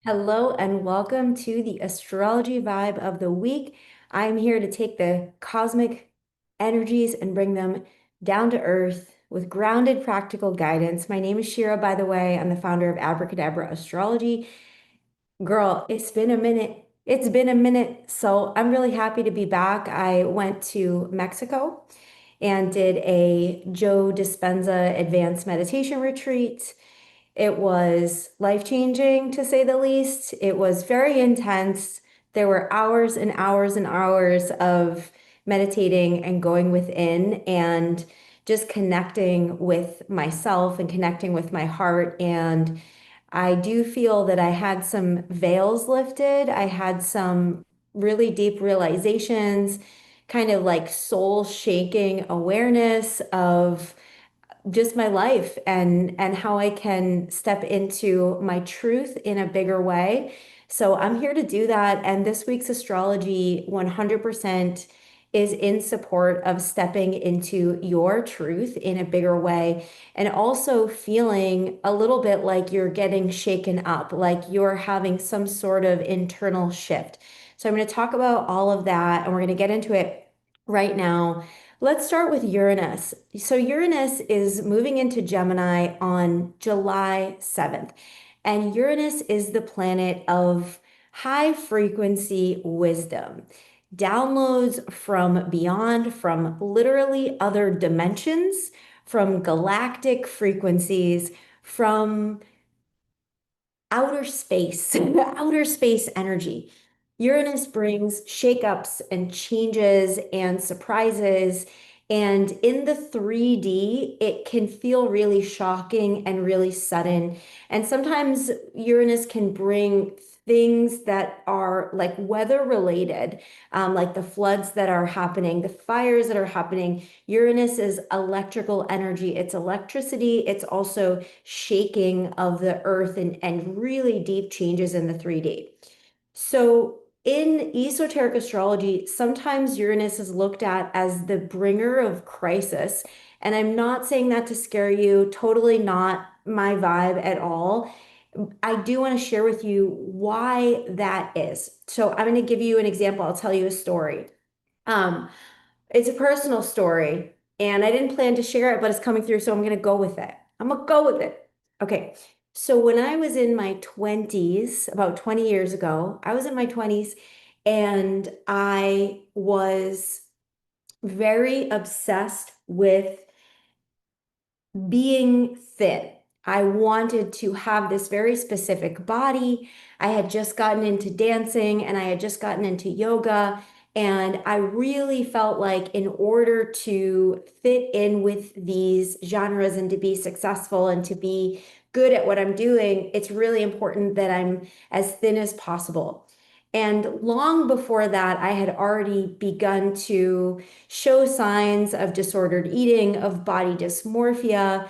Hello and welcome to the Astrology Vibe of the week. I'm here to take the cosmic energies and bring them down to earth with grounded, practical guidance. My name is Shira, by the way. I'm the founder of Abracadabra Astrology. Girl, it's been a minute. It's been a minute. So I'm really happy to be back. I went to Mexico and did a Joe Dispenza Advanced Meditation Retreat. It was life-changing to say the least. It was very intense. There were hours and hours and hours of meditating and going within and just connecting with myself and connecting with my heart. And I do feel that I had some veils lifted. I had some really deep realizations, kind of like soul shaking awareness of just my life and how I can step into my truth in a bigger way. So I'm here to do that. And this week's astrology 100% is in support of stepping into your truth in a bigger way and also feeling a little bit like you're getting shaken up, like you're having some sort of internal shift. So I'm going to talk about all of that and we're going to get into it right now. Let's start with Uranus. So Uranus is moving into Gemini on July 7th. And Uranus is the planet of high frequency wisdom, downloads from beyond, from literally other dimensions, from galactic frequencies, from outer space, outer space energy. Uranus brings shakeups and changes and surprises. And in the 3D, it can feel really shocking and really sudden. And sometimes Uranus can bring things that are like weather related, like the floods that are happening, the fires that are happening. Uranus is electrical energy, it's electricity, it's also shaking of the earth and really deep changes in the 3D. So in esoteric astrology, sometimes Uranus is looked at as the bringer of crisis. And I'm not saying that to scare you, totally not my vibe at all. I do want to share with you why that is. So I'm going to give you an example. I'll tell you a story. Um, it's a personal story, and I didn't plan to share it, but it's coming through, so I'm going to go with it. I'm going to go with it. Okay. So when I was in my 20s, about 20 years ago, I was in my 20s and I was very obsessed with being thin. I wanted to have this very specific body. I had just gotten into dancing and I had just gotten into yoga. And I really felt like in order to fit in with these genres and to be successful and to be good at what I'm doing, it's really important that I'm as thin as possible. And long before that, I had already begun to show signs of disordered eating, of body dysmorphia,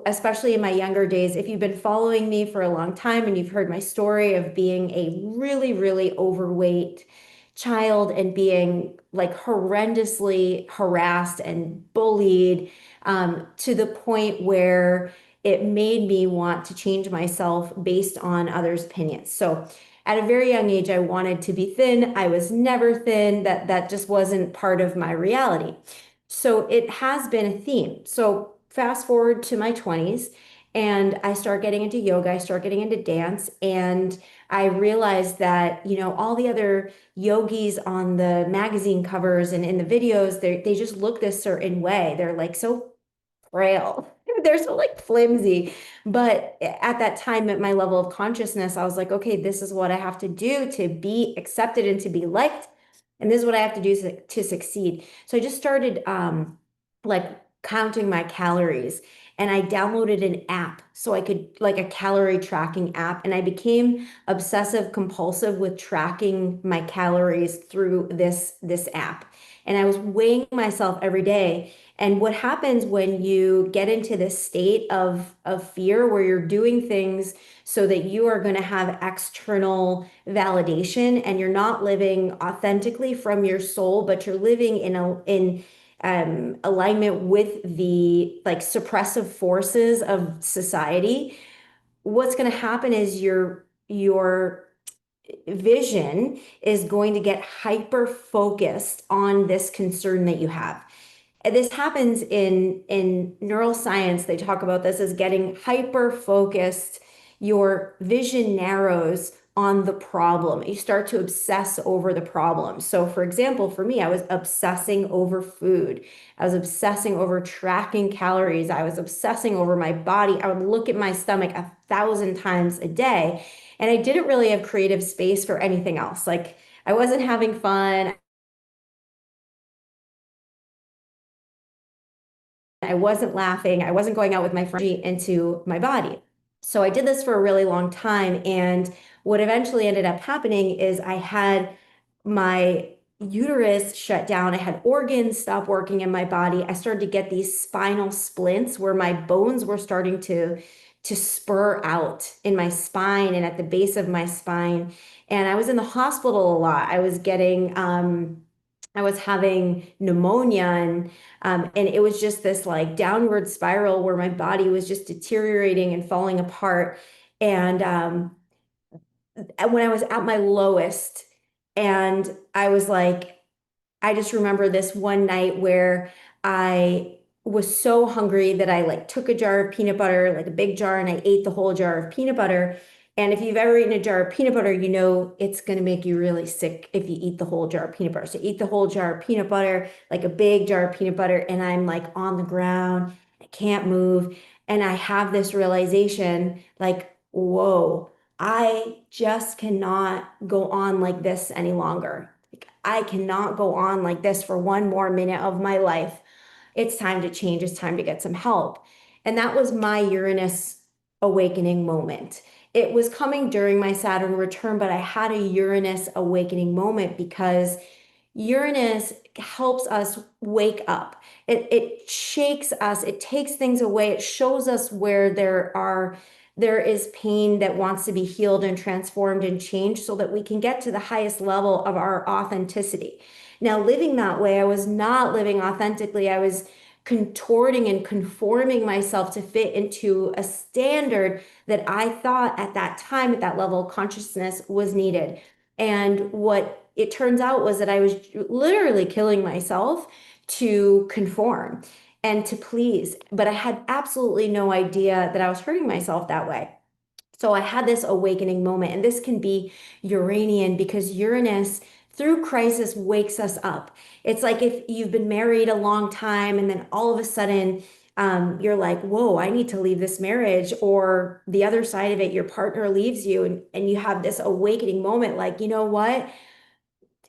especially in my younger days. If you've been following me for a long time and you've heard my story of being a really, really overweight child and being like horrendously harassed and bullied, to the point where it made me want to change myself based on others' opinions. So at a very young age, I wanted to be thin. I was never thin. That just wasn't part of my reality. So it has been a theme. So fast forward to my 20s, and I start getting into yoga, I start getting into dance, and I realized that, all the other yogis on the magazine covers and in the videos, they just look this certain way. They're like so frail. They're so like flimsy. But at that time, at my level of consciousness, I was like, okay, this is what I have to do to be accepted and to be liked. And this is what I have to do to succeed. So I just started like counting my calories and I downloaded an app so I could like a calorie tracking app. And I became obsessive compulsive with tracking my calories through this app. And I was weighing myself every day. And what happens when you get into this state of fear where you're doing things so that you are going to have external validation and you're not living authentically from your soul, but you're living in alignment with the suppressive forces of society, what's going to happen is your vision is going to get hyper focused on this concern that you have. And this happens in neuroscience. They talk about this as getting hyper focused. Your vision narrows on the problem. You start to obsess over the problem. So, for example, for me, I was obsessing over food. I was obsessing over tracking calories. I was obsessing over my body. I would look at my stomach 1,000 times a day, and I didn't really have creative space for anything else. Like, I wasn't having fun. I wasn't laughing. I wasn't going out with my friends into my body. So I did this for a really long time. And what eventually ended up happening is I had my uterus shut down. I had organs stop working in my body. I started to get these spinal splints where my bones were starting to spur out in my spine and at the base of my spine. And I was in the hospital a lot. I was having pneumonia and it was just this like downward spiral where my body was just deteriorating and falling apart. And when I was at my lowest, and I was like, I just remember this one night where I was so hungry that I like took a jar of peanut butter, like a big jar, and I ate the whole jar of peanut butter. And if you've ever eaten a jar of peanut butter, you know it's going to make you really sick if you eat the whole jar of peanut butter. So eat the whole jar of peanut butter, like a big jar of peanut butter, and I'm like on the ground. I can't move. And I have this realization like, whoa, I just cannot go on like this any longer. I cannot go on like this for one more minute of my life. It's time to change. It's time to get some help. And that was my Uranus awakening moment. It was coming during my Saturn return, but I had a Uranus awakening moment because Uranus helps us wake up. It shakes us, it takes things away, it shows us where there is pain that wants to be healed and transformed and changed so that we can get to the highest level of our authenticity. Now, living that way, I was not living authentically. I was contorting and conforming myself to fit into a standard that I thought at that time, at that level of consciousness, was needed. And what it turns out was that I was literally killing myself to conform and to please. But I had absolutely no idea that I was hurting myself that way. So I had this awakening moment, and this can be Uranian because Uranus, through crisis, wakes us up. It's like if you've been married a long time and then all of a sudden you're like, whoa, I need to leave this marriage. Or the other side of it, your partner leaves you and you have this awakening moment like, you know what?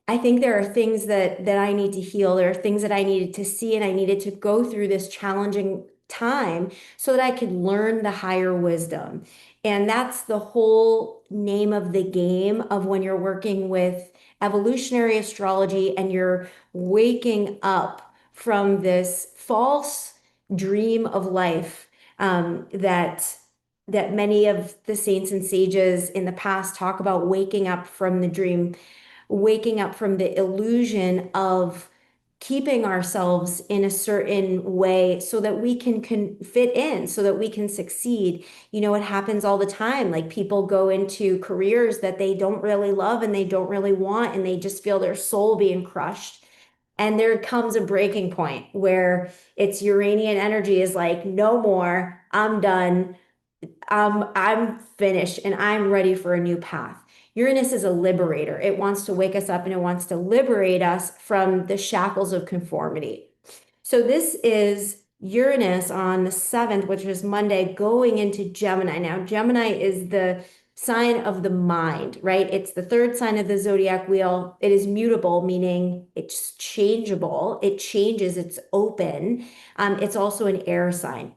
I think there are things that I need to heal. There are things that I needed to see, and I needed to go through this challenging time so that I could learn the higher wisdom. And that's the whole name of the game of when you're working with evolutionary astrology and you're waking up from this false dream of life that many of the saints and sages in the past talk about waking up from the dream, waking up from the illusion of keeping ourselves in a certain way so that we can fit in, so that we can succeed. You know, it happens all the time. Like people go into careers that they don't really love and they don't really want, and they just feel their soul being crushed. And there comes a breaking point where it's Uranian energy is like, no more, I'm done. I'm finished and I'm ready for a new path. Uranus is a liberator. It wants to wake us up and it wants to liberate us from the shackles of conformity. So this is Uranus on the 7th, which is Monday, going into Gemini. Now, Gemini is the sign of the mind, right? It's the third sign of the zodiac wheel. It is mutable, meaning it's changeable. It changes, it's open. It's also an air sign.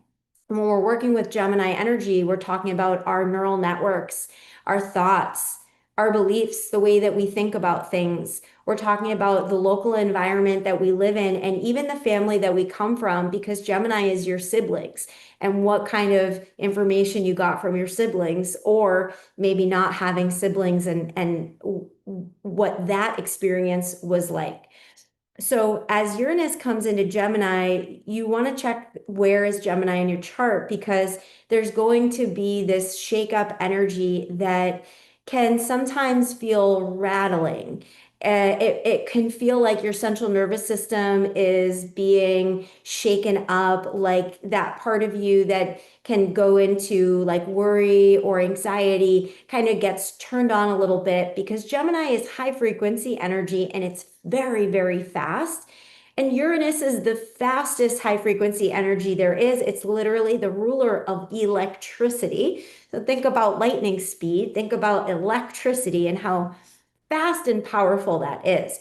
When we're working with Gemini energy, we're talking about our neural networks, our thoughts, our beliefs, the way that we think about things. We're talking about the local environment that we live in and even the family that we come from, because Gemini is your siblings and what kind of information you got from your siblings, or maybe not having siblings and what that experience was like. So as Uranus comes into Gemini, you want to check where is Gemini in your chart because there's going to be this shake up energy that can sometimes feel rattling. It can feel like your central nervous system is being shaken up, like that part of you that can go into like worry or anxiety kind of gets turned on a little bit because Gemini is high frequency energy and it's very, very fast. And Uranus is the fastest high frequency energy there is. It's literally the ruler of electricity. So think about lightning speed, think about electricity and how fast and powerful that is.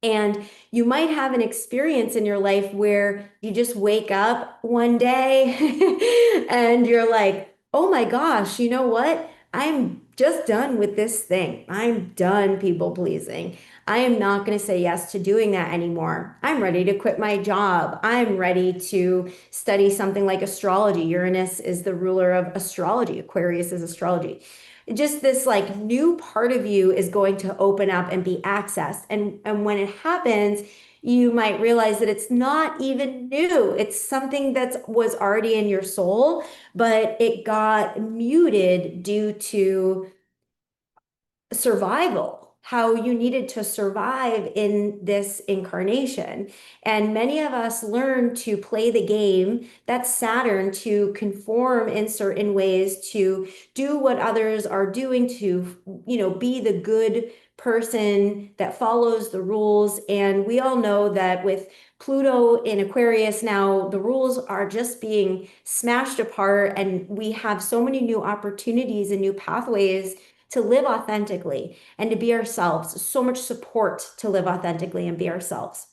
And you might have an experience in your life where you just wake up one day and you're like, oh my gosh, you know what? I'm just done with this thing. I'm done people pleasing. I am not going to say yes to doing that anymore. I'm ready to quit my job. I'm ready to study something like astrology. Uranus is the ruler of astrology, Aquarius is astrology. Just this like new part of you is going to open up and be accessed. And when it happens, you might realize that it's not even new. It's something that was already in your soul, but it got muted due to survival, how you needed to survive in this incarnation. And many of us learn to play the game, that's Saturn, to conform in certain ways, to do what others are doing, to, be the good person that follows the rules. And we all know that with Pluto in Aquarius now, the rules are just being smashed apart, and we have so many new opportunities and new pathways to live authentically and to be ourselves, so much support to live authentically and be ourselves.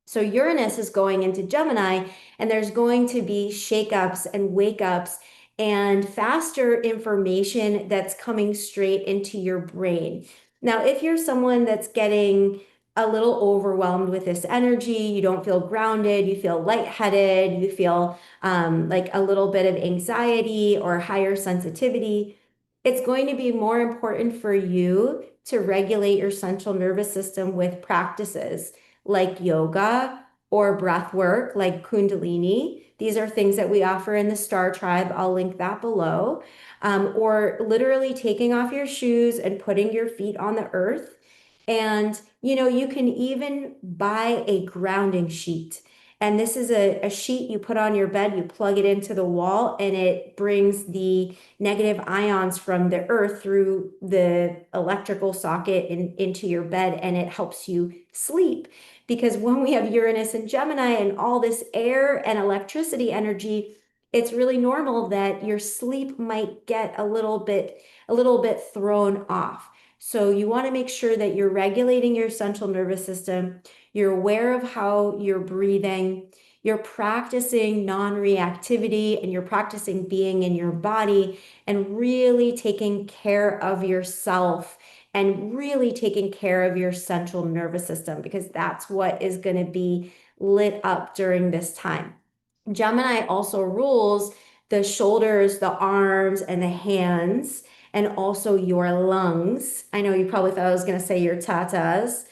So Uranus is going into Gemini, and there's going to be shakeups and wake ups and faster information that's coming straight into your brain. Now, if you're someone that's getting a little overwhelmed with this energy, you don't feel grounded, you feel lightheaded, you feel like a little bit of anxiety or higher sensitivity, it's going to be more important for you to regulate your central nervous system with practices like yoga or breath work like Kundalini. These are things that we offer in the Star Tribe. I'll link that below. Or literally taking off your shoes and putting your feet on the earth. And, you can even buy a grounding sheet. And this is a sheet you put on your bed, you plug it into the wall, and it brings the negative ions from the earth through the electrical socket into your bed, and it helps you sleep. Because when we have Uranus and Gemini and all this air and electricity energy, it's really normal that your sleep might get a little bit thrown off. So you want to make sure that you're regulating your central nervous system, you're aware of how you're breathing, you're practicing non-reactivity, and you're practicing being in your body and really taking care of yourself and really taking care of your central nervous system, because that's what is going to be lit up during this time. Gemini also rules the shoulders, the arms, and the hands, and also your lungs. I know you probably thought I was going to say your tatas.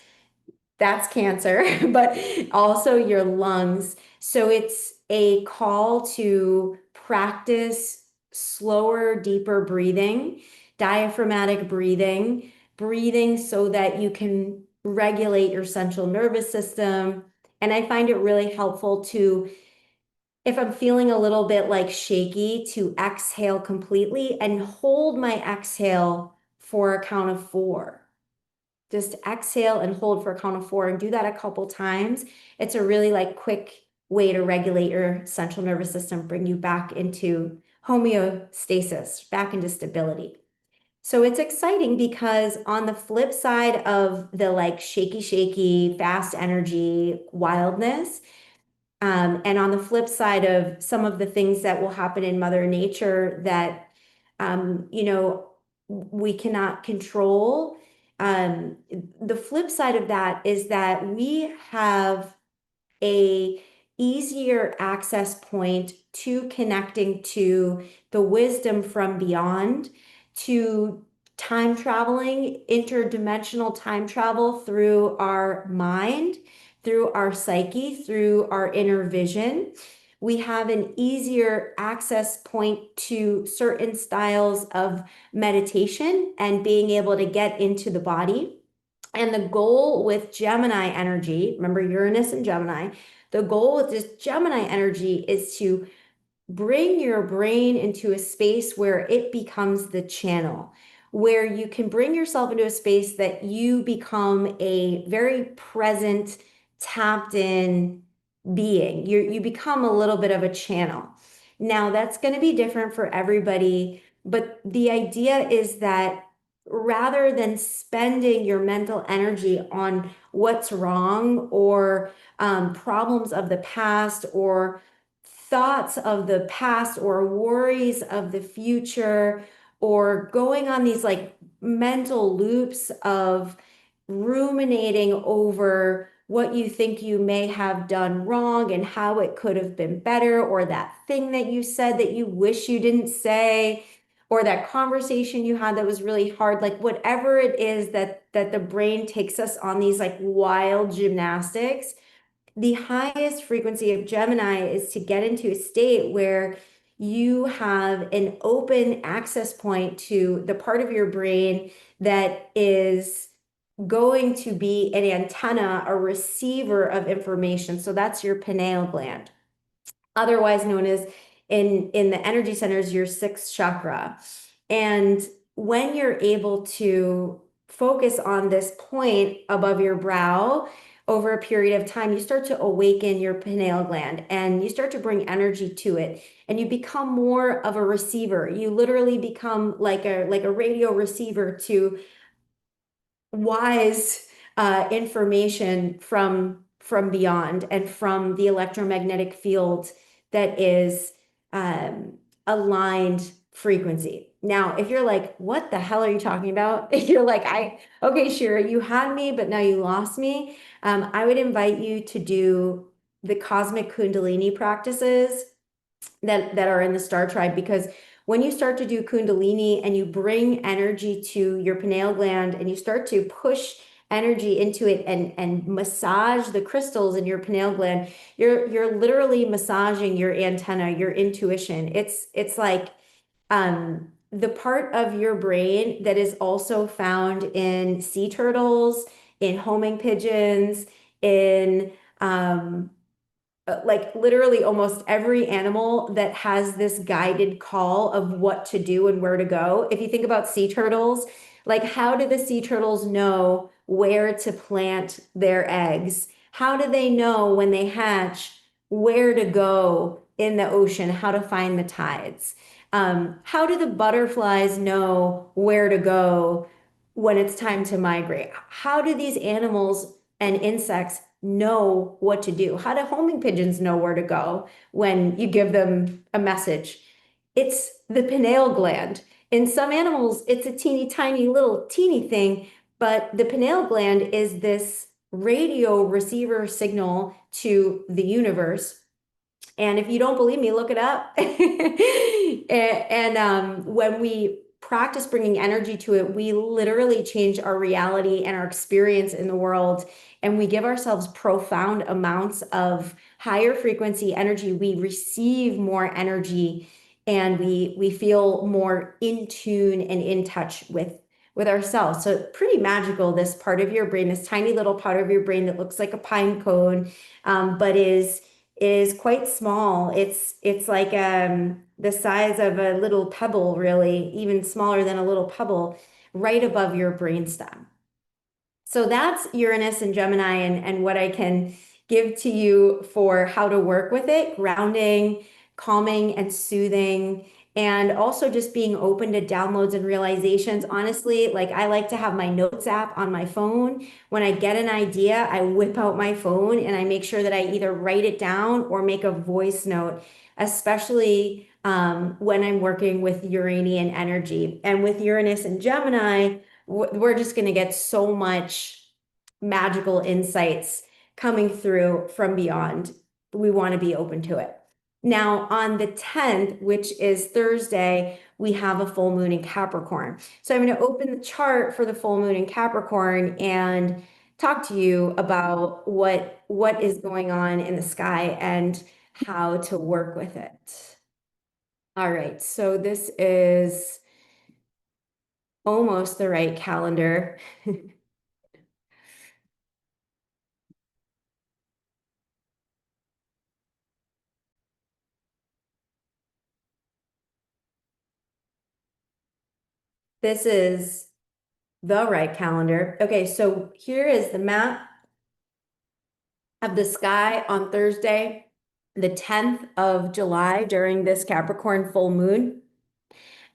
That's Cancer, but also your lungs. So it's a call to practice slower, deeper breathing, diaphragmatic breathing, breathing so that you can regulate your central nervous system. And I find it really helpful to, if I'm feeling a little bit like shaky, to exhale completely and hold my exhale for a count of 4. Just exhale and hold for a count of 4 and do that a couple times. It's a really like quick way to regulate your central nervous system, bring you back into homeostasis, back into stability. So it's exciting because on the flip side of the like shaky, fast energy wildness, and on the flip side of some of the things that will happen in Mother Nature that, we cannot control. The flip side of that is that we have a easier access point to connecting to the wisdom from beyond, to time traveling, interdimensional time travel through our mind, through our psyche, through our inner vision. we have an easier access point to certain styles of meditation and being able to get into the body. And the goal with Gemini energy, remember Uranus and Gemini, the goal with this Gemini energy is to bring your brain into a space where it becomes the channel, where you can bring yourself into a space that you become a very present, tapped in being. You become a little bit of a channel. Now, that's going to be different for everybody, but the idea is that rather than spending your mental energy on what's wrong or problems of the past or thoughts of the past or worries of the future or going on these like mental loops of ruminating over what you think you may have done wrong and how it could have been better, or that thing that you said that you wish you didn't say, or that conversation you had that was really hard, like whatever it is that the brain takes us on these like wild gymnastics. The highest frequency of Gemini is to get into a state where you have an open access point to the part of your brain that is going to be an antenna, a receiver of information. So that's your pineal gland, otherwise known as in the energy centers, your sixth chakra. And when you're able to focus on this point above your brow over a period of time, you start to awaken your pineal gland and you start to bring energy to it and you become more of a receiver. You literally become like a radio receiver to wise information from beyond and from the electromagnetic field that is aligned frequency. Now, if you're like, what the hell are you talking about? If you're like, okay, Shira, you had me, but now you lost me. I would invite you to do the cosmic Kundalini practices that are in the star tribe, because when you start to do Kundalini and you bring energy to your pineal gland and you start to push energy into it and massage the crystals in your pineal gland, you're literally massaging your antenna, your intuition. It's like the part of your brain that is also found in sea turtles, in homing pigeons, in like literally almost every animal that has this guided call of what to do and where to go. If you think about sea turtles, like how do the sea turtles know where to plant their eggs? How do they know when they hatch where to go in the ocean, how to find the tides? How do the butterflies know where to go when it's time to migrate? How do these animals and insects know what to do? How do homing pigeons know where to go when you give them a message? It's the pineal gland. In some animals, it's a teeny tiny little teeny thing, but the pineal gland is this radio receiver signal to the universe. And if you don't believe me, look it up. And when we practice bringing energy to it, we literally change our reality and our experience in the world. And we give ourselves profound amounts of higher frequency energy. We receive more energy and we feel more in tune and in touch with ourselves. So pretty magical, this part of your brain, this tiny little part of your brain that looks like a pine cone, but is quite small. It's like the size of a little pebble, really, even smaller than a little pebble, right above your brainstem. So that's Uranus and Gemini and what I can give to you for how to work with it: grounding, calming, and soothing, and also just being open to downloads and realizations. Honestly, like I like to have my notes app on my phone. When I get an idea, I whip out my phone and I make sure that I either write it down or make a voice note, especially when I'm working with Uranian energy. And with Uranus and Gemini, we're just going to get so much magical insights coming through from beyond. We want to be open to it. Now, on the 10th, which is Thursday, we have a full moon in Capricorn. So I'm going to open the chart for the full moon in Capricorn and talk to you about what is going on in the sky and how to work with it. All right, so this is almost the right calendar. This is the right calendar. Okay, so here is the map of the sky on Thursday, the 10th of July during this Capricorn full moon.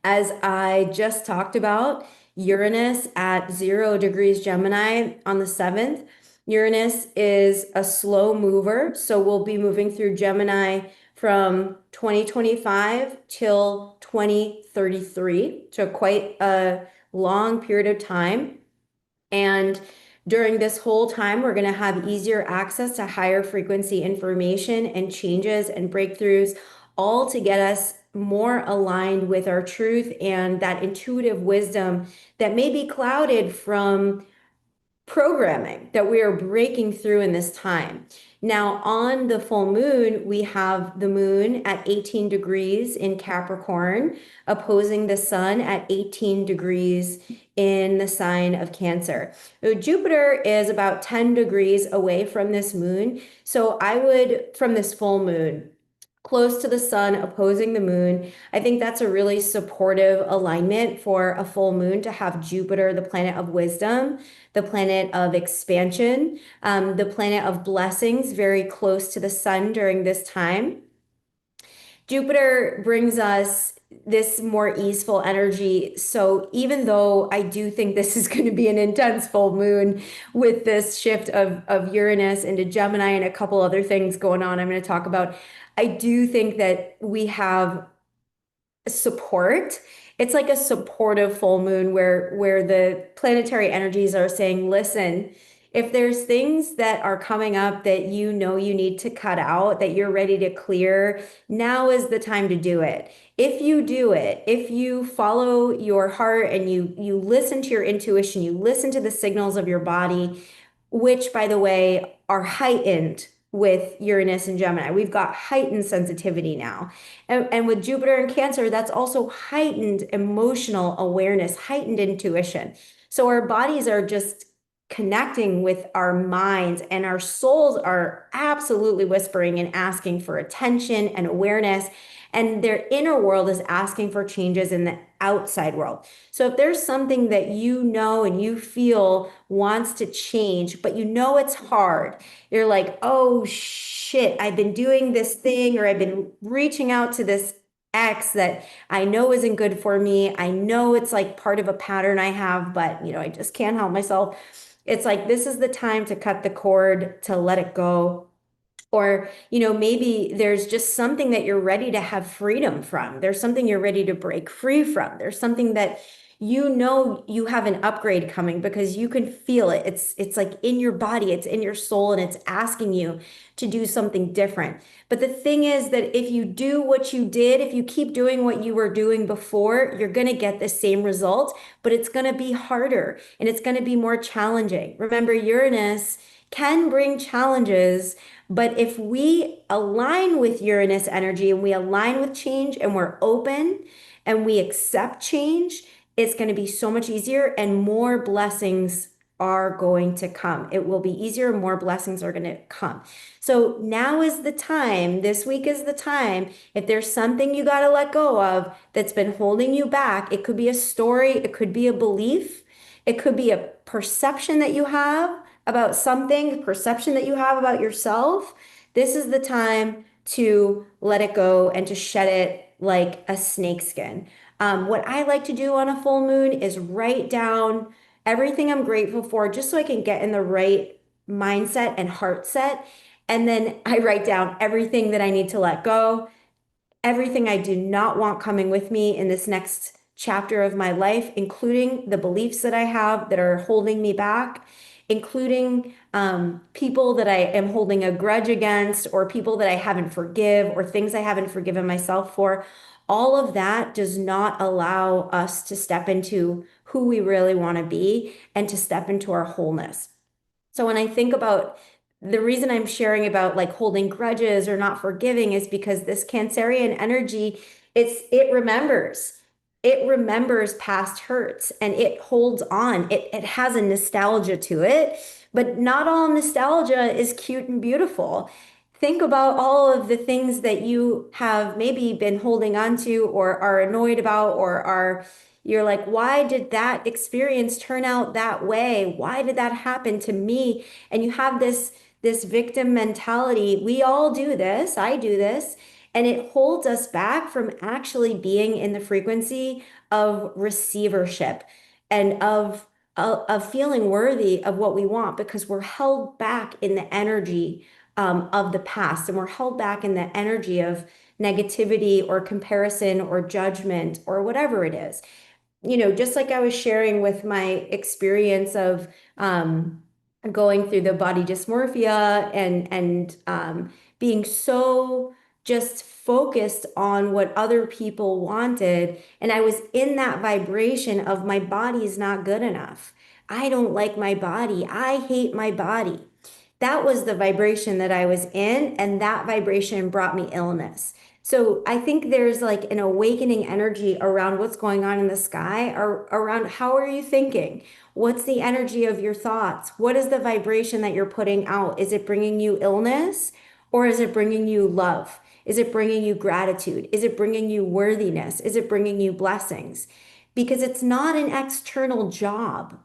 As I just talked about, Uranus at 0 degrees Gemini on the 7th. Uranus is a slow mover, so we'll be moving through Gemini from 2025 till 2033, so quite a long period of time. And during this whole time, we're going to have easier access to higher frequency information and changes and breakthroughs, all to get us more aligned with our truth and that intuitive wisdom that may be clouded from programming that we are breaking through in this time. Now, on the full moon, we have the moon at 18 degrees in Capricorn, opposing the sun at 18 degrees in the sign of Cancer. So Jupiter is about 10 degrees away from this moon. So I would, from this full moon, close to the sun, opposing the moon. I think that's a really supportive alignment for a full moon to have Jupiter, the planet of wisdom, the planet of expansion, the planet of blessings, very close to the sun during this time. Jupiter brings us this more easeful energy. So even though I do think this is going to be an intense full moon with this shift of Uranus into Gemini and a couple other things going on, I'm going to talk about, I do think that we have support. It's like a supportive full moon where the planetary energies are saying, listen, if there's things that are coming up that you know you need to cut out, that you're ready to clear, now is the time to do it. If you do it, if you follow your heart and you listen to your intuition, you listen to the signals of your body, which, by the way, are heightened with Uranus and Gemini. We've got heightened sensitivity now. And with Jupiter and Cancer, that's also heightened emotional awareness, heightened intuition. So our bodies are just connecting with our minds, and our souls are absolutely whispering and asking for attention and awareness. And their inner world is asking for changes in the outside world. So if there's something that you know and you feel wants to change, but you know it's hard, you're like, oh shit, I've been doing this thing, or I've been reaching out to this ex that I know isn't good for me. I know it's like part of a pattern I have, but I just can't help myself. It's like, this is the time to cut the cord, to let it go. Or, maybe there's just something that you're ready to have freedom from. There's something you're ready to break free from. There's something that you have an upgrade coming because you can feel it. It's like in your body, it's in your soul, and it's asking you to do something different. But the thing is that if you do what you did, if you keep doing what you were doing before, you're going to get the same result, but it's going to be harder and it's going to be more challenging. Remember, Uranus can bring challenges, but if we align with Uranus energy and we align with change and we're open and we accept change, it's going to be so much easier and more blessings are going to come. It will be easier, more blessings are going to come. So now is the time, this week is the time. If there's something you got to let go of that's been holding you back, it could be a story, it could be a belief, it could be a perception that you have about something, perception that you have about yourself. This is the time to let it go and to shed it like a snakeskin. What I like to do on a full moon is write down everything I'm grateful for, just so I can get in the right mindset and heart set. And then I write down everything that I need to let go, everything I do not want coming with me in this next chapter of my life, including the beliefs that I have that are holding me back, including people that I am holding a grudge against, or people that I haven't forgive, or things I haven't forgiven myself for. All of that does not allow us to step into who we really want to be and to step into our wholeness. So when I think about the reason I'm sharing about like holding grudges or not forgiving is because this Cancerian energy, it remembers. It remembers past hurts and it holds on. It has a nostalgia to it, but not all nostalgia is cute and beautiful. Think about all of the things that you have maybe been holding on to or are annoyed about or are you're like, why did that experience turn out that way? Why did that happen to me? And you have this victim mentality. We all do this. I do this. And it holds us back from actually being in the frequency of receivership and of feeling worthy of what we want because we're held back in the energy of the past and we're held back in the energy of negativity or comparison or judgment or whatever it is. Just like I was sharing with my experience of going through the body dysmorphia and being so just focused on what other people wanted. And I was in that vibration of my body is not good enough. I don't like my body. I hate my body. That was the vibration that I was in, and that vibration brought me illness. So I think there's like an awakening energy around what's going on in the sky, or around how are you thinking? What's the energy of your thoughts? What is the vibration that you're putting out? Is it bringing you illness or is it bringing you love? Is it bringing you gratitude? Is it bringing you worthiness? Is it bringing you blessings? Because it's not an external job.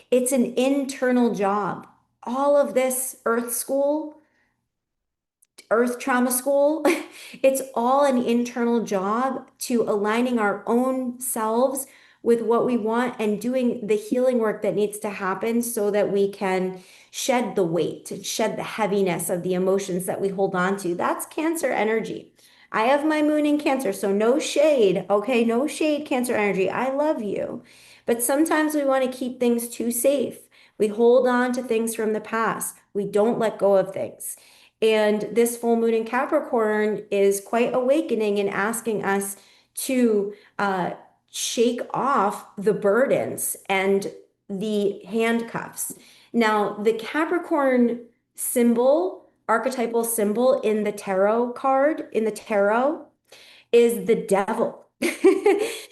It's an internal job. All of this earth school, earth trauma school, it's all an internal job to aligning our own selves with what we want and doing the healing work that needs to happen so that we can shed the weight, shed the heaviness of the emotions that we hold on to. That's Cancer energy. I have my moon in Cancer, so no shade, okay? No shade, Cancer energy. I love you. But sometimes we want to keep things too safe. We hold on to things from the past. We don't let go of things. And this full moon in Capricorn is quite awakening and asking us to shake off the burdens and the handcuffs. Now, the Capricorn symbol, archetypal symbol in the tarot card, in the tarot, is the devil.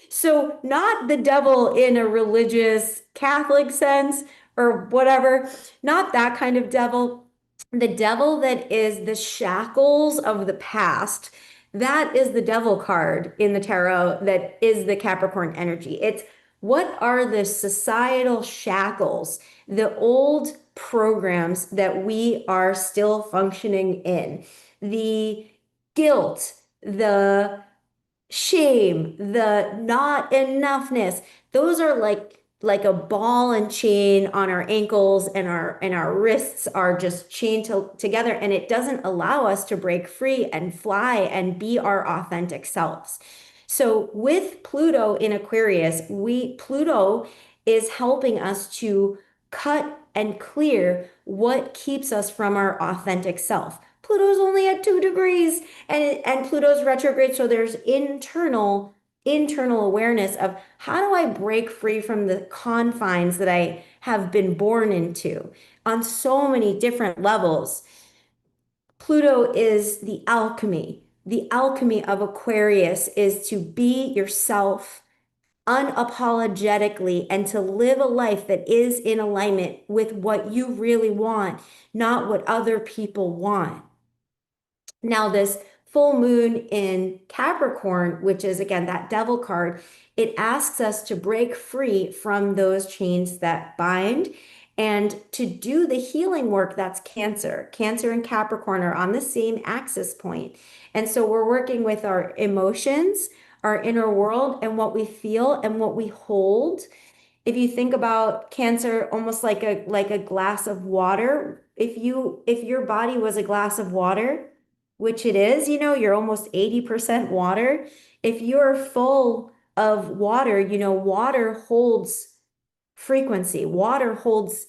So, not the devil in a religious Catholic sense or whatever, not that kind of devil. The devil that is the shackles of the past. That is the devil card in the tarot that is the Capricorn energy. It's what are the societal shackles, the old programs that we are still functioning in, the guilt, the shame, the not enoughness. Those are like a ball and chain on our ankles and our wrists are just chained together and it doesn't allow us to break free and fly and be our authentic selves. So with Pluto in Aquarius, Pluto is helping us to cut and clear what keeps us from our authentic self. Pluto's only at 2 degrees and Pluto's retrograde, so there's internal awareness of how do I break free from the confines that I have been born into on so many different levels. Pluto is the alchemy. The alchemy of Aquarius is to be yourself unapologetically and to live a life that is in alignment with what you really want, not what other people want. Now, this full moon in Capricorn, which is again that devil card, it asks us to break free from those chains that bind and to do the healing work that's Cancer. Cancer and Capricorn are on the same axis point. And so we're working with our emotions, our inner world, and what we feel and what we hold. If you think about Cancer almost like a glass of water, if your body was a glass of water, which it is, you're almost 80% water. If you're full of water, water holds frequency, water holds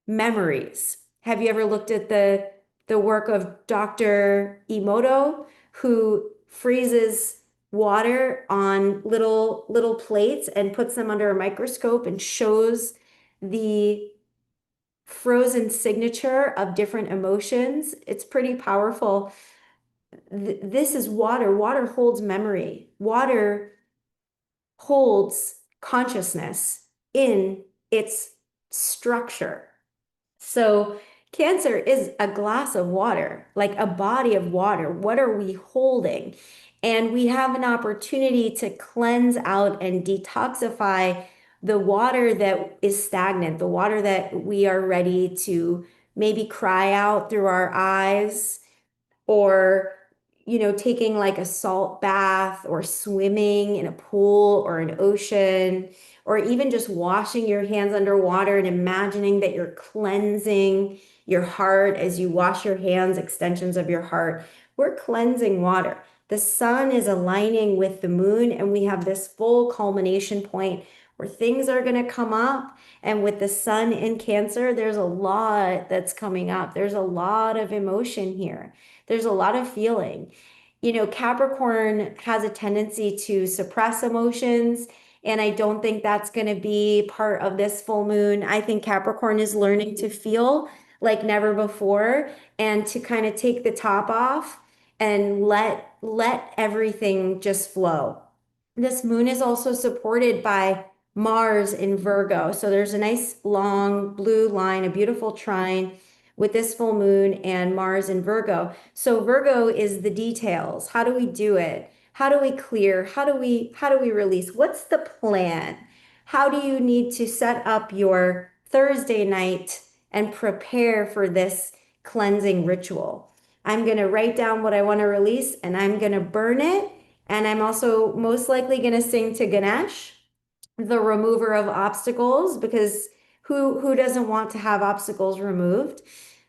memories. Have you ever looked at the work of Dr. Emoto, who freezes water on little plates and puts them under a microscope and shows the frozen signature of different emotions. It's pretty powerful. This is water. Water holds memory. Water holds consciousness in its structure. So Cancer is a glass of water, like a body of water. What are we holding? And we have an opportunity to cleanse out and detoxify the water that is stagnant, the water that we are ready to maybe cry out through our eyes, or taking like a salt bath or swimming in a pool or an ocean, or even just washing your hands underwater and imagining that you're cleansing your heart as you wash your hands, extensions of your heart. We're cleansing water. The sun is aligning with the moon, and we have this full culmination point where things are going to come up. And with the sun in Cancer, there's a lot that's coming up. There's a lot of emotion here. There's a lot of feeling. Capricorn has a tendency to suppress emotions, and I don't think that's going to be part of this full moon. I think Capricorn is learning to feel like never before, and to kind of take the top off and let everything just flow. This moon is also supported by Mars in Virgo. So there's a nice long blue line, a beautiful trine with this full moon and Mars in Virgo. So Virgo is the details. How do we do it? How do we clear? How do we release? What's the plan? How do you need to set up your Thursday night and prepare for this cleansing ritual? I'm going to write down what I want to release, and I'm going to burn it. And I'm also most likely going to sing to Ganesh, the remover of obstacles, because who doesn't want to have obstacles removed?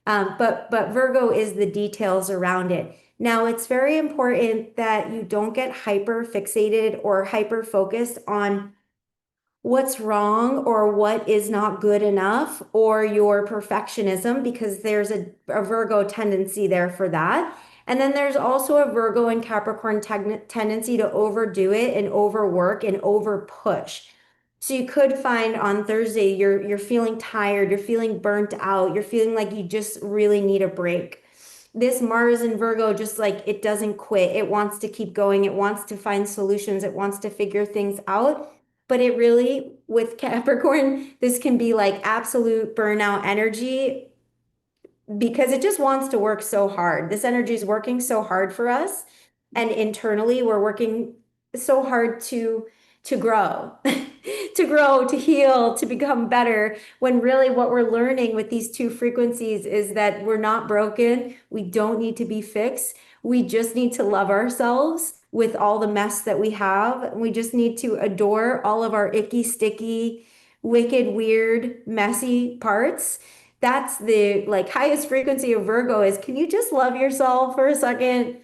But Virgo is the details around it. Now, it's very important that you don't get hyper fixated or hyper focused on what's wrong or what is not good enough or your perfectionism, because there's a Virgo tendency there for that. And then there's also a Virgo and Capricorn tendency to overdo it and overwork and over push. So you could find on Thursday you're feeling tired, you're feeling burnt out, you're feeling like you just really need a break. This Mars in Virgo, just like, it doesn't quit. It wants to keep going. It wants to find solutions. It wants to figure things out. But it really, with Capricorn, this can be like absolute burnout energy, because it just wants to work so hard. This energy is working so hard for us, and internally we're working so hard to grow, to grow, to heal, to become better, when really what we're learning with these two frequencies is that we're not broken. We don't need to be fixed. We just need to love ourselves with all the mess that we have. We just need to adore all of our icky, sticky, wicked, weird, messy parts. That's the like highest frequency of Virgo is, can you just love yourself for a second?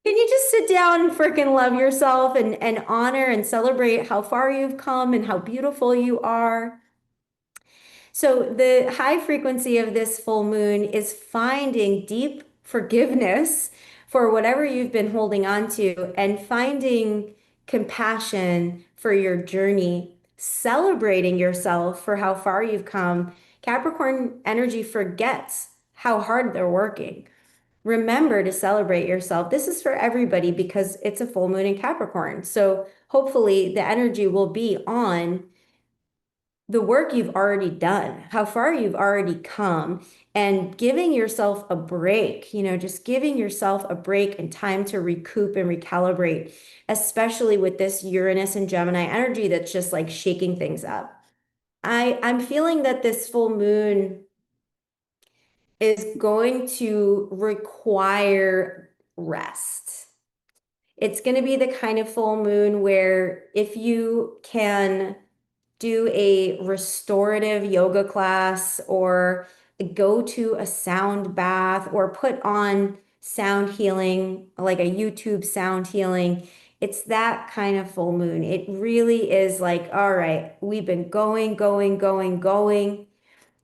Can you just sit down and freaking love yourself and honor and celebrate how far you've come and how beautiful you are? So the high frequency of this full moon is finding deep forgiveness for whatever you've been holding on to, and finding compassion for your journey, celebrating yourself for how far you've come. Capricorn energy forgets how hard they're working. Remember to celebrate yourself. This is for everybody because it's a full moon in Capricorn. So hopefully the energy will be on the work you've already done, how far you've already come, and giving yourself a break, just giving yourself a break and time to recoup and recalibrate, especially with this Uranus and Gemini energy that's just like shaking things up. I'm feeling that this full moon is going to require rest. It's going to be the kind of full moon where if you can do a restorative yoga class, or go to a sound bath, or put on sound healing, like a YouTube sound healing. It's that kind of full moon. It really is like, all right, we've been going, going, going, going.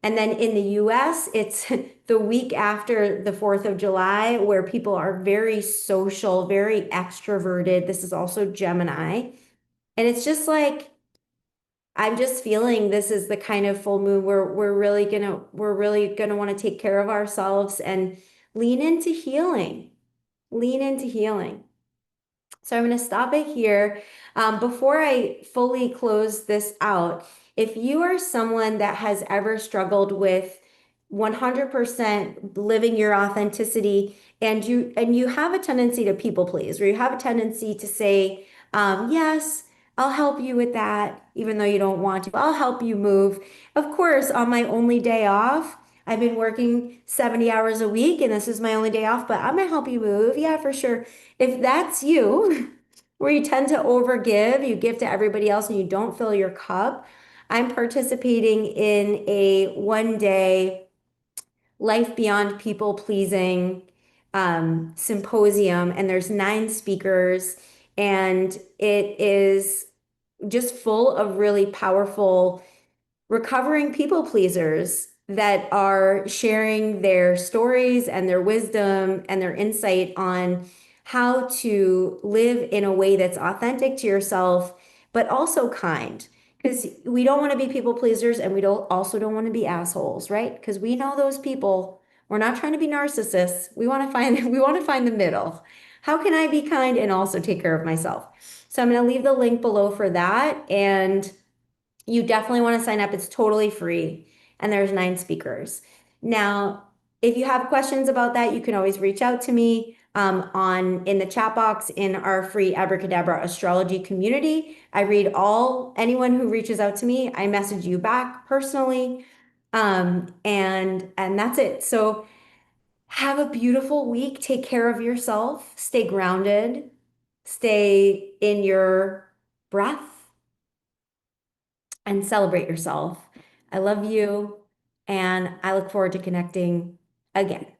And then in the US, it's the week after the 4th of July, where people are very social, very extroverted. This is also Gemini. And it's just like, I'm just feeling this is the kind of full moon where we're really gonna want to take care of ourselves and lean into healing. Lean into healing. So I'm going to stop it here. Before I fully close this out, if you are someone that has ever struggled with 100% living your authenticity and you have a tendency to people please, or you have a tendency to say, yes, I'll help you with that, even though you don't want to. I'll help you move. Of course, on my only day off, I've been working 70 hours a week and this is my only day off, but I'm gonna help you move. Yeah, for sure. If that's you, where you tend to overgive, you give to everybody else and you don't fill your cup, I'm participating in a 1 day life beyond people pleasing symposium, and there's 9 speakers, and it is just full of really powerful recovering people pleasers that are sharing their stories and their wisdom and their insight on how to live in a way that's authentic to yourself, but also kind. Because we don't want to be people pleasers and we don't want to be assholes, right? Because we know those people. We're not trying to be narcissists. We want to find we want to find the middle. How can I be kind and also take care of myself? So I'm going to leave the link below for that. And you definitely want to sign up. It's totally free, and there's 9 speakers. Now, if you have questions about that, you can always reach out to me on in the chat box in our free Abracadabra astrology community. I read anyone who reaches out to me. I message you back personally, and that's it. So have a beautiful week. Take care of yourself. Stay grounded. Stay in your breath and celebrate yourself. I love you, and I look forward to connecting again.